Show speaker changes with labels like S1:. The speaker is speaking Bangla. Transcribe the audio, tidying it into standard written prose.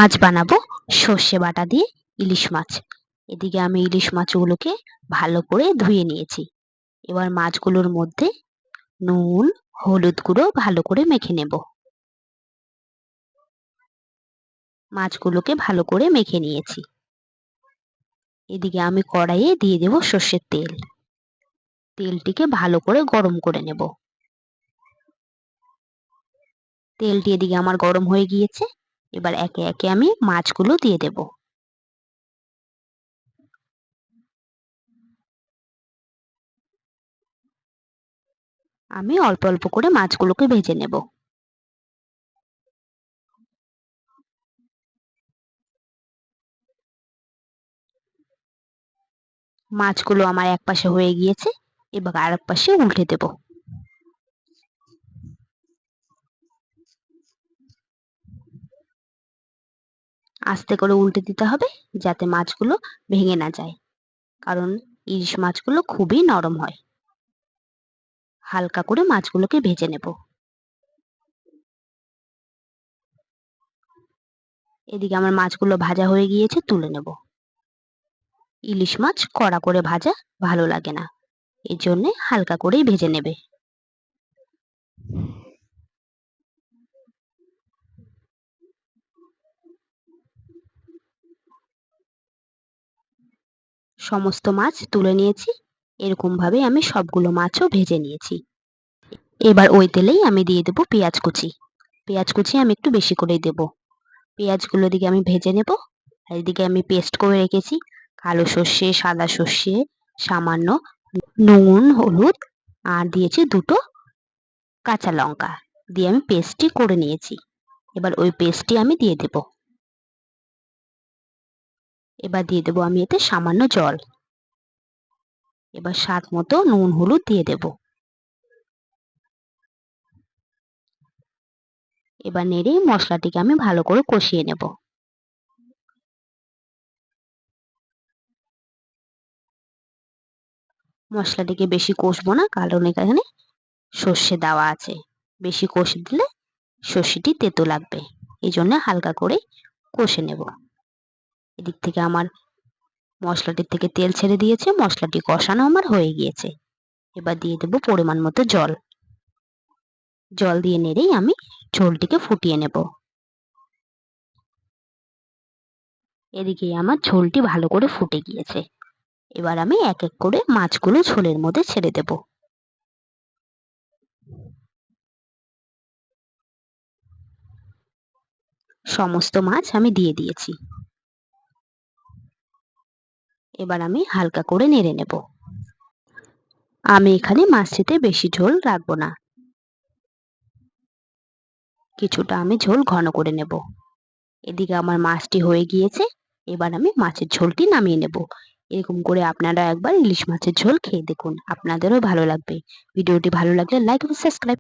S1: আজ বানাবো সর্ষে বাটা দিয়ে ইলিশ মাছ। এদিকে আমি ইলিশ মাছগুলোকে ভালো করে ধুয়ে নিয়েছি। এবার মাছগুলোর মধ্যে নুন, হলুদ গুঁড়ো ভালো করে মেখে নেব। মাছগুলোকে ভালো করে মেখে নিয়েছি। এদিকে আমি কড়াইয়ে দিয়ে দেব সর্ষের তেল। তেলটিকে ভালো করে গরম করে নেব। তেলটি এদিকে আমার গরম হয়ে গিয়েছে। এবার একে একে আমি মাছগুলো দিয়ে দেব। আমি অল্প অল্প করে মাছগুলোকে ভেজে নেব। মাছগুলো আমার এক পাশে হয়ে গিয়েছে। এবার আরেক পাশে উল্টে দেব। আস্তে করে উল্টে দিতে হবে যাতে মাছগুলো ভেঙে না যায়, কারণ ইলিশ মাছগুলো খুবই নরম হয়। হালকা করে মাছগুলোকে ভেজে নেব। এদিকে আমার মাছগুলো ভাজা হয়ে গিয়েছে, তুলে নেব। ইলিশ মাছ কড়া করে ভাজা ভালো লাগে না, এই জন্যে হালকা করেই ভেজে নেবে। সমস্ত মাছ তুলে নিয়েছি। এরকম ভাবে আমি সবগুলো মাছও ভেজে নিয়েছি। এবার ওই তেলেই আমি দিয়ে দেবো পেঁয়াজ কুচি। পেঁয়াজ কুচি আমি একটু বেশি করেই দেব। পেঁয়াজগুলো দিকে আমি ভেজে নেব। আর এদিকে আমি পেস্ট করে রেখেছি কালো সর্ষে, সাদা সর্ষে, সামান্য নুন, হলুদ আর দিয়েছি দুটো কাঁচা লঙ্কা দিয়ে আমি পেস্টটি করে নিয়েছি। এবার ওই পেস্টটি আমি দিয়ে দেব। এবার দিয়ে দেবো আমি এতে সামান্য জল। এবার স্বাদ মতো নুন, হলুদ দিয়ে দেব। এবার নেড়ে মশলাটিকে আমি ভালো করে কষিয়ে নেব। মশলাটিকে বেশি কষবো না, কারণ এখানে সর্ষে দেওয়া আছে। বেশি কষে দিলে সর্ষেটি তেতো লাগবে, এই জন্য হালকা করে কষে নেব। এদিক থেকে আমার মশলাটির থেকে তেল ছেড়ে দিয়েছে, মশলাটি কষানো আমার হয়ে গিয়েছে। এবার দিয়ে দেব পরিমাণ মতো জল। জল দিয়ে নেড়েই আমি ঝোলটিকে ফুটিয়ে নেব। এদিকে আমার ঝোলটি ভালো করে ফুটে গিয়েছে। এবার আমি এক এক করে মাছগুলো ঝোলের মধ্যে ছেড়ে দেব। সমস্ত মাছ আমি দিয়ে দিয়েছি। এবার আমি হালকা করে নেড়ে নেব। আমি এখানে মাছটিতে বেশি ঝোল রাখবো না, কিছুটা আমি ঝোল ঘন করে নেব। এদিকে আমার মাছটি হয়ে গিয়েছে। এবার আমি মাছের ঝোলটি নামিয়ে নেব। এরকম করে আপনারা একবার ইলিশ মাছের ঝোল খেয়ে দেখুন, আপনাদেরও ভালো লাগবে। ভিডিওটি ভালো লাগলে লাইক ও সাবস্ক্রাইব